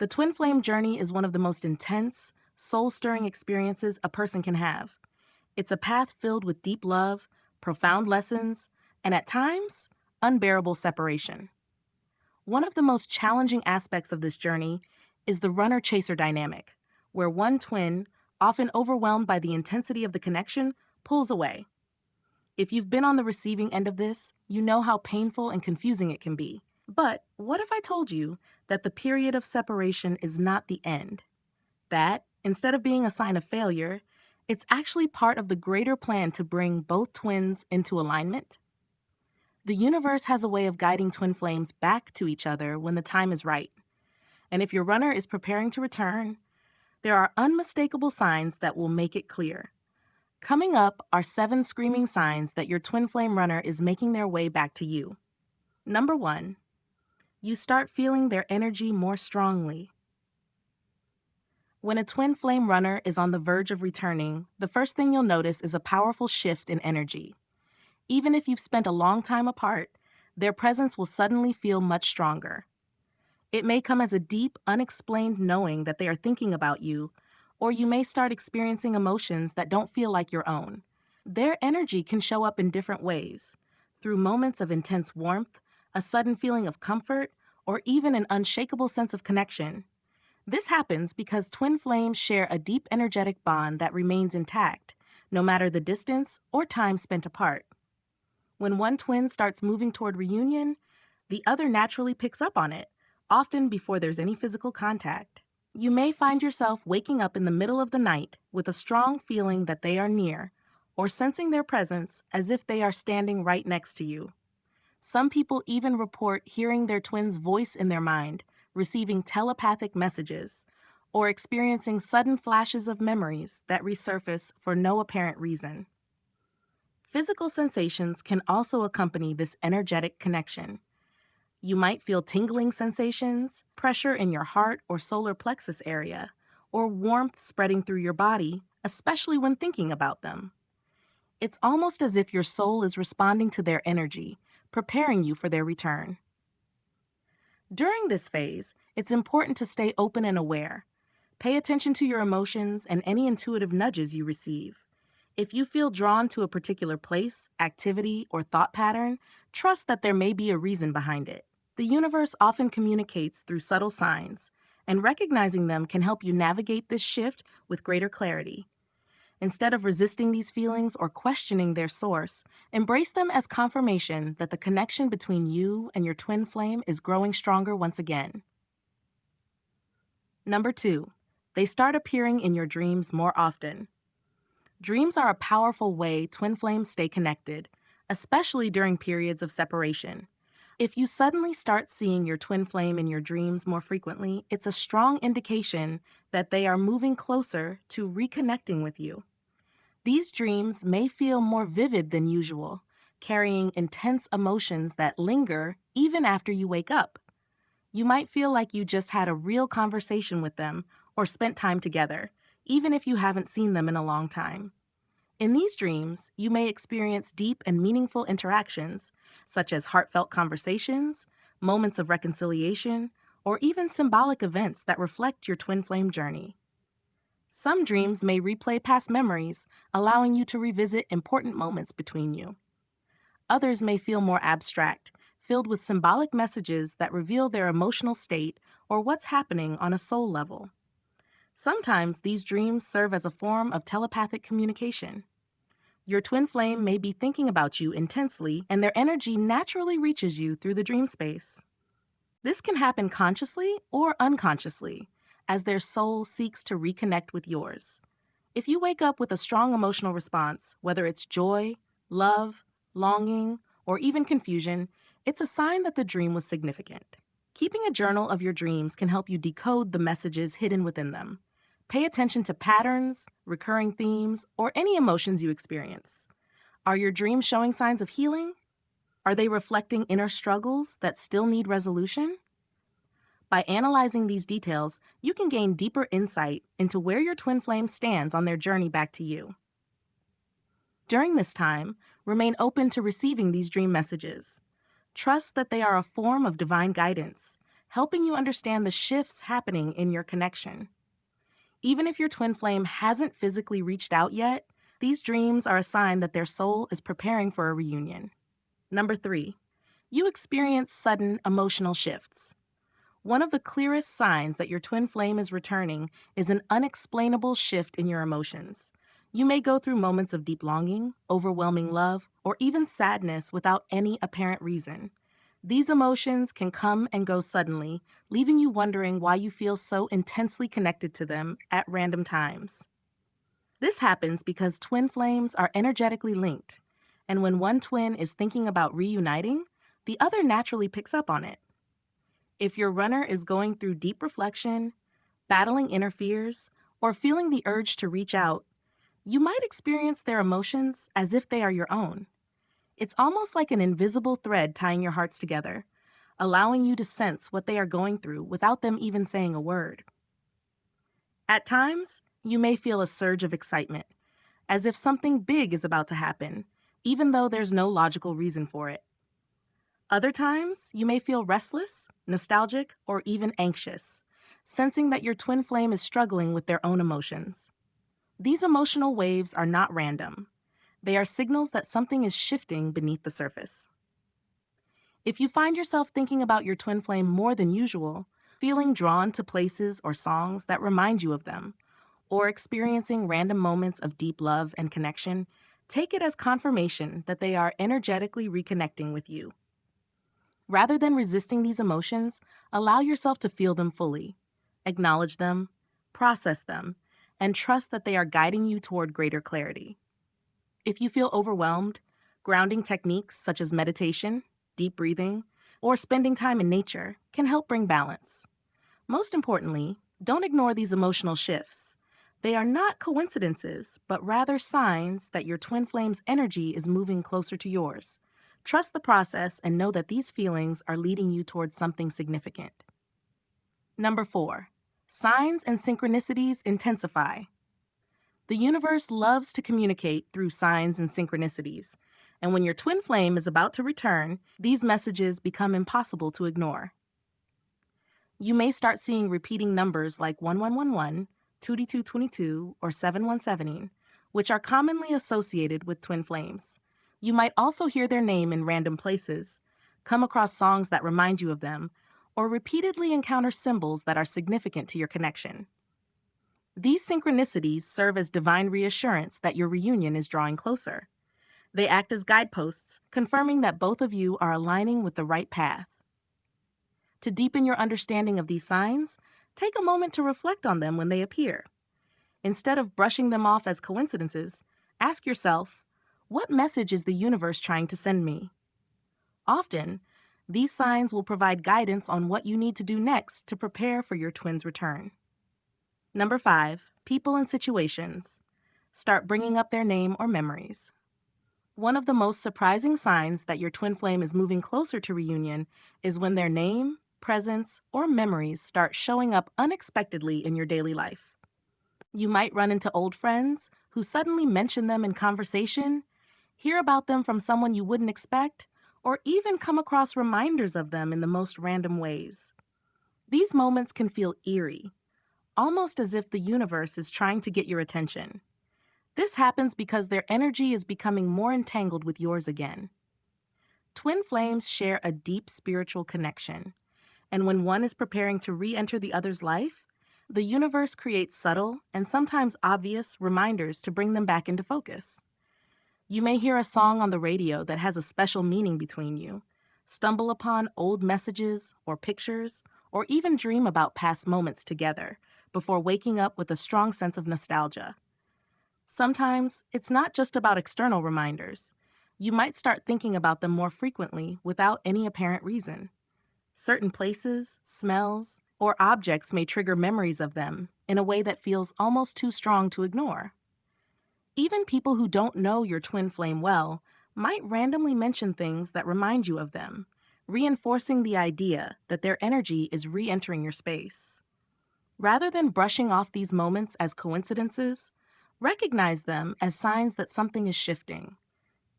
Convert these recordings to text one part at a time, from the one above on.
The twin flame journey is one of the most intense, soul-stirring experiences a person can have. It's a path filled with deep love, profound lessons, and at times, unbearable separation. One of the most challenging aspects of this journey is the runner-chaser dynamic, where one twin, often overwhelmed by the intensity of the connection, pulls away. If you've been on the receiving end of this, you know how painful and confusing it can be. But what if I told you that the period of separation is not the end? That, instead of being a sign of failure, it's actually part of the greater plan to bring both twins into alignment? The universe has a way of guiding twin flames back to each other when the time is right. And if your runner is preparing to return, there are unmistakable signs that will make it clear. Coming up are 7 screaming signs that your twin flame runner is making their way back to you. Number 1, you start feeling their energy more strongly. When a twin flame runner is on the verge of returning, the first thing you'll notice is a powerful shift in energy. Even if you've spent a long time apart, their presence will suddenly feel much stronger. It may come as a deep, unexplained knowing that they are thinking about you, or you may start experiencing emotions that don't feel like your own. Their energy can show up in different ways, through moments of intense warmth, a sudden feeling of comfort, or even an unshakable sense of connection. This happens because twin flames share a deep energetic bond that remains intact, no matter the distance or time spent apart. When one twin starts moving toward reunion, the other naturally picks up on it, often before there's any physical contact. You may find yourself waking up in the middle of the night with a strong feeling that they are near, or sensing their presence as if they are standing right next to you. Some people even report hearing their twin's voice in their mind, receiving telepathic messages, or experiencing sudden flashes of memories that resurface for no apparent reason. Physical sensations can also accompany this energetic connection. You might feel tingling sensations, pressure in your heart or solar plexus area, or warmth spreading through your body, especially when thinking about them. It's almost as if your soul is responding to their energy, preparing you for their return. During this phase, it's important to stay open and aware. Pay attention to your emotions and any intuitive nudges you receive. If you feel drawn to a particular place, activity, or thought pattern, trust that there may be a reason behind it. The universe often communicates through subtle signs, and recognizing them can help you navigate this shift with greater clarity. Instead of resisting these feelings or questioning their source, embrace them as confirmation that the connection between you and your twin flame is growing stronger once again. Number 2, they start appearing in your dreams more often. Dreams are a powerful way twin flames stay connected, especially during periods of separation. If you suddenly start seeing your twin flame in your dreams more frequently, it's a strong indication that they are moving closer to reconnecting with you. These dreams may feel more vivid than usual, carrying intense emotions that linger even after you wake up. You might feel like you just had a real conversation with them or spent time together, even if you haven't seen them in a long time. In these dreams, you may experience deep and meaningful interactions, such as heartfelt conversations, moments of reconciliation, or even symbolic events that reflect your twin flame journey. Some dreams may replay past memories, allowing you to revisit important moments between you. Others may feel more abstract, filled with symbolic messages that reveal their emotional state or what's happening on a soul level. Sometimes these dreams serve as a form of telepathic communication. Your twin flame may be thinking about you intensely, and their energy naturally reaches you through the dream space. This can happen consciously or unconsciously, as their soul seeks to reconnect with yours. If you wake up with a strong emotional response, whether it's joy, love, longing, or even confusion, it's a sign that the dream was significant. Keeping a journal of your dreams can help you decode the messages hidden within them. Pay attention to patterns, recurring themes, or any emotions you experience. Are your dreams showing signs of healing? Are they reflecting inner struggles that still need resolution? By analyzing these details, you can gain deeper insight into where your twin flame stands on their journey back to you. During this time, remain open to receiving these dream messages. Trust that they are a form of divine guidance, helping you understand the shifts happening in your connection. Even if your twin flame hasn't physically reached out yet, these dreams are a sign that their soul is preparing for a reunion. Number 3, you experience sudden emotional shifts. One of the clearest signs that your twin flame is returning is an unexplainable shift in your emotions. You may go through moments of deep longing, overwhelming love, or even sadness without any apparent reason. These emotions can come and go suddenly, leaving you wondering why you feel so intensely connected to them at random times. This happens because twin flames are energetically linked, and when one twin is thinking about reuniting, the other naturally picks up on it. If your runner is going through deep reflection, battling inner fears, or feeling the urge to reach out, you might experience their emotions as if they are your own. It's almost like an invisible thread tying your hearts together, allowing you to sense what they are going through without them even saying a word. At times, you may feel a surge of excitement, as if something big is about to happen, even though there's no logical reason for it. Other times, you may feel restless, nostalgic, or even anxious, sensing that your twin flame is struggling with their own emotions. These emotional waves are not random. They are signals that something is shifting beneath the surface. If you find yourself thinking about your twin flame more than usual, feeling drawn to places or songs that remind you of them, or experiencing random moments of deep love and connection, take it as confirmation that they are energetically reconnecting with you. Rather than resisting these emotions, allow yourself to feel them fully. Acknowledge them, process them, and trust that they are guiding you toward greater clarity. If you feel overwhelmed, grounding techniques such as meditation, deep breathing, or spending time in nature can help bring balance. Most importantly, don't ignore these emotional shifts. They are not coincidences, but rather signs that your twin flame's energy is moving closer to yours. Trust the process and know that these feelings are leading you towards something significant. Number 4, signs and synchronicities intensify. The universe loves to communicate through signs and synchronicities, and when your twin flame is about to return, these messages become impossible to ignore. You may start seeing repeating numbers like 1111, 2222, or 7117, which are commonly associated with twin flames. You might also hear their name in random places, come across songs that remind you of them, or repeatedly encounter symbols that are significant to your connection. These synchronicities serve as divine reassurance that your reunion is drawing closer. They act as guideposts, confirming that both of you are aligning with the right path. To deepen your understanding of these signs, take a moment to reflect on them when they appear. Instead of brushing them off as coincidences, ask yourself, what message is the universe trying to send me? Often, these signs will provide guidance on what you need to do next to prepare for your twin's return. Number 5, people and situations. Start bringing up their name or memories. One of the most surprising signs that your twin flame is moving closer to reunion is when their name, presence, or memories start showing up unexpectedly in your daily life. You might run into old friends who suddenly mention them in conversation, hear about them from someone you wouldn't expect, or even come across reminders of them in the most random ways. These moments can feel eerie, almost as if the universe is trying to get your attention. This happens because their energy is becoming more entangled with yours again. Twin flames share a deep spiritual connection, and when one is preparing to re-enter the other's life, the universe creates subtle and sometimes obvious reminders to bring them back into focus. You may hear a song on the radio that has a special meaning between you, stumble upon old messages or pictures, or even dream about past moments together before waking up with a strong sense of nostalgia. Sometimes, it's not just about external reminders. You might start thinking about them more frequently without any apparent reason. Certain places, smells, or objects may trigger memories of them in a way that feels almost too strong to ignore. Even people who don't know your twin flame well might randomly mention things that remind you of them, reinforcing the idea that their energy is re-entering your space. Rather than brushing off these moments as coincidences, recognize them as signs that something is shifting.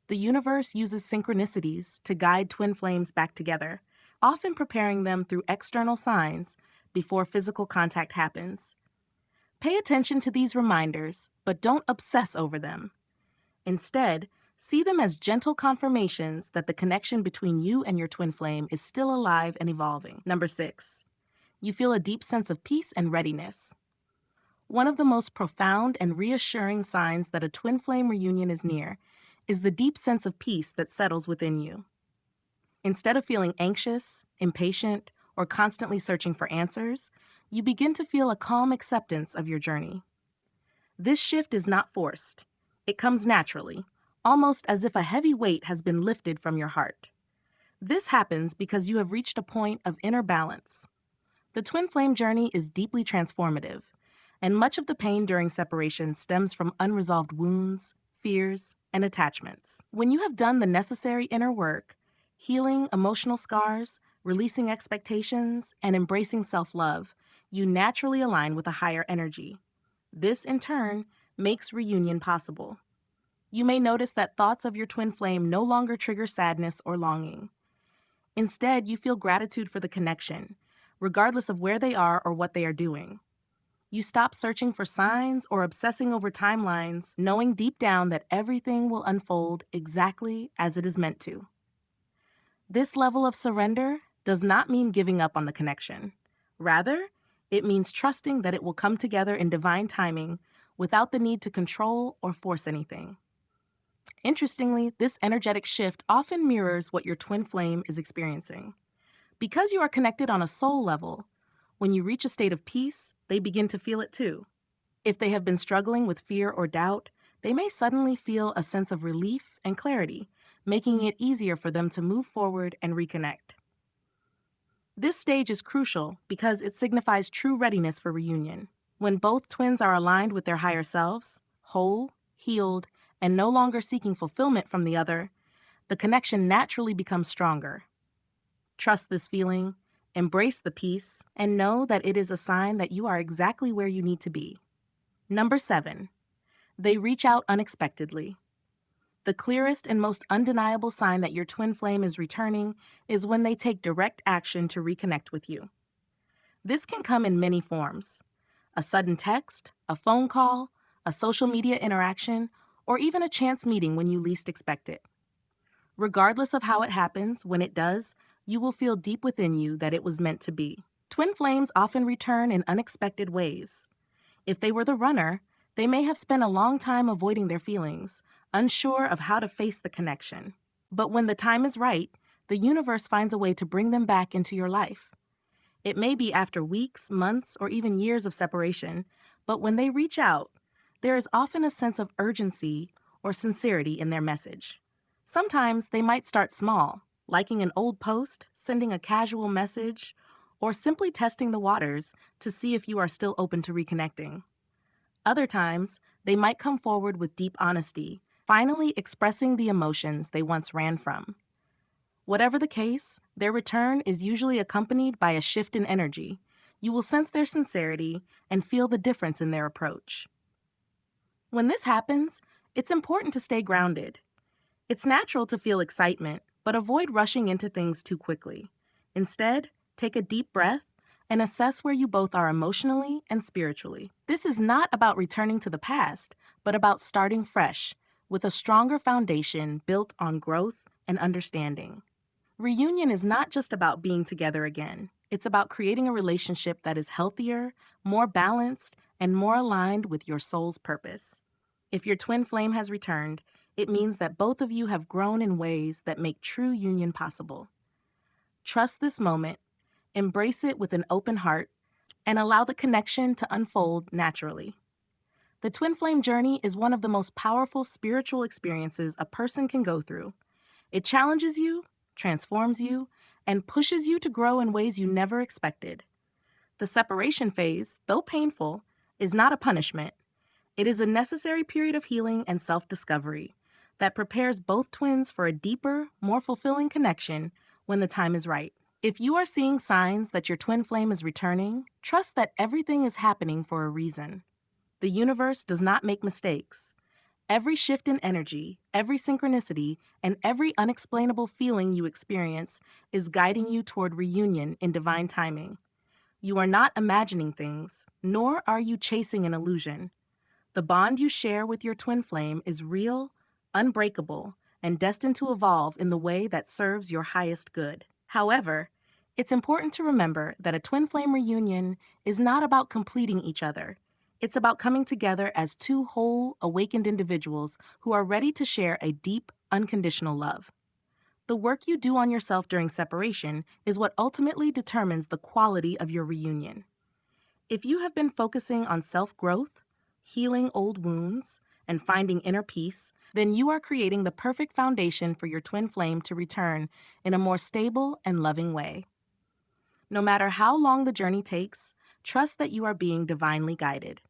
The universe uses synchronicities to guide twin flames back together, often preparing them through external signs before physical contact happens. Pay attention to these reminders, but don't obsess over them. Instead, see them as gentle confirmations that the connection between you and your twin flame is still alive and evolving. Number 6, you feel a deep sense of peace and readiness. One of the most profound and reassuring signs that a twin flame reunion is near is the deep sense of peace that settles within you. Instead of feeling anxious, impatient, or constantly searching for answers, you begin to feel a calm acceptance of your journey. This shift is not forced. It comes naturally, almost as if a heavy weight has been lifted from your heart. This happens because you have reached a point of inner balance. The twin flame journey is deeply transformative, and much of the pain during separation stems from unresolved wounds, fears, and attachments. When you have done the necessary inner work, healing emotional scars, releasing expectations, and embracing self-love, you naturally align with a higher energy. This, in turn, makes reunion possible. You may notice that thoughts of your twin flame no longer trigger sadness or longing. Instead, you feel gratitude for the connection, regardless of where they are or what they are doing. You stop searching for signs or obsessing over timelines, knowing deep down that everything will unfold exactly as it is meant to. This level of surrender does not mean giving up on the connection. Rather, it means trusting that it will come together in divine timing without the need to control or force anything. Interestingly, this energetic shift often mirrors what your twin flame is experiencing. Because you are connected on a soul level, when you reach a state of peace, they begin to feel it too. If they have been struggling with fear or doubt, they may suddenly feel a sense of relief and clarity, making it easier for them to move forward and reconnect. This stage is crucial because it signifies true readiness for reunion. When both twins are aligned with their higher selves, whole, healed, and no longer seeking fulfillment from the other, the connection naturally becomes stronger. Trust this feeling, embrace the peace, and know that it is a sign that you are exactly where you need to be. Number 7, they reach out unexpectedly. The clearest and most undeniable sign that your twin flame is returning is when they take direct action to reconnect with you. This can come in many forms: a sudden text, a phone call, a social media interaction, or even a chance meeting when you least expect it. Regardless of how it happens, when it does, you will feel deep within you that it was meant to be. Twin flames often return in unexpected ways. If they were the runner, they may have spent a long time avoiding their feelings, unsure of how to face the connection. But when the time is right, the universe finds a way to bring them back into your life. It may be after weeks, months, or even years of separation, but when they reach out, there is often a sense of urgency or sincerity in their message. Sometimes they might start small, liking an old post, sending a casual message, or simply testing the waters to see if you are still open to reconnecting. Other times, they might come forward with deep honesty, finally expressing the emotions they once ran from. Whatever the case, their return is usually accompanied by a shift in energy. You will sense their sincerity and feel the difference in their approach. When this happens, it's important to stay grounded. It's natural to feel excitement, but avoid rushing into things too quickly. Instead, take a deep breath and assess where you both are emotionally and spiritually. This is not about returning to the past, but about starting fresh, with a stronger foundation built on growth and understanding. Reunion is not just about being together again. It's about creating a relationship that is healthier, more balanced, and more aligned with your soul's purpose. If your twin flame has returned, it means that both of you have grown in ways that make true union possible. Trust this moment, embrace it with an open heart, and allow the connection to unfold naturally. The twin flame journey is one of the most powerful spiritual experiences a person can go through. It challenges you, transforms you, and pushes you to grow in ways you never expected. The separation phase, though painful, is not a punishment. It is a necessary period of healing and self-discovery that prepares both twins for a deeper, more fulfilling connection when the time is right. If you are seeing signs that your twin flame is returning, trust that everything is happening for a reason. The universe does not make mistakes, Every shift in energy, every synchronicity, and every unexplainable feeling you experience is guiding you toward reunion in divine timing. You are not imagining things, nor are you chasing an illusion. The bond you share with your twin flame is real, unbreakable, and destined to evolve in the way that serves your highest good. However, it's important to remember that a twin flame reunion is not about completing each other. It's about coming together as two whole, awakened individuals who are ready to share a deep, unconditional love. The work you do on yourself during separation is what ultimately determines the quality of your reunion. If you have been focusing on self-growth, healing old wounds, and finding inner peace, then you are creating the perfect foundation for your twin flame to return in a more stable and loving way. No matter how long the journey takes, trust that you are being divinely guided.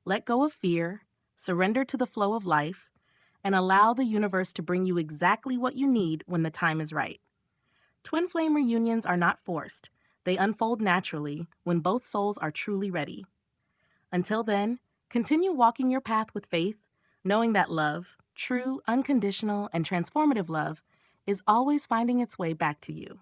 Let go of fear, surrender to the flow of life, and allow the universe to bring you exactly what you need when the time is right. Twin flame reunions are not forced. They unfold naturally when both souls are truly ready. Until then, continue walking your path with faith, knowing that love, true, unconditional, and transformative love, is always finding its way back to you.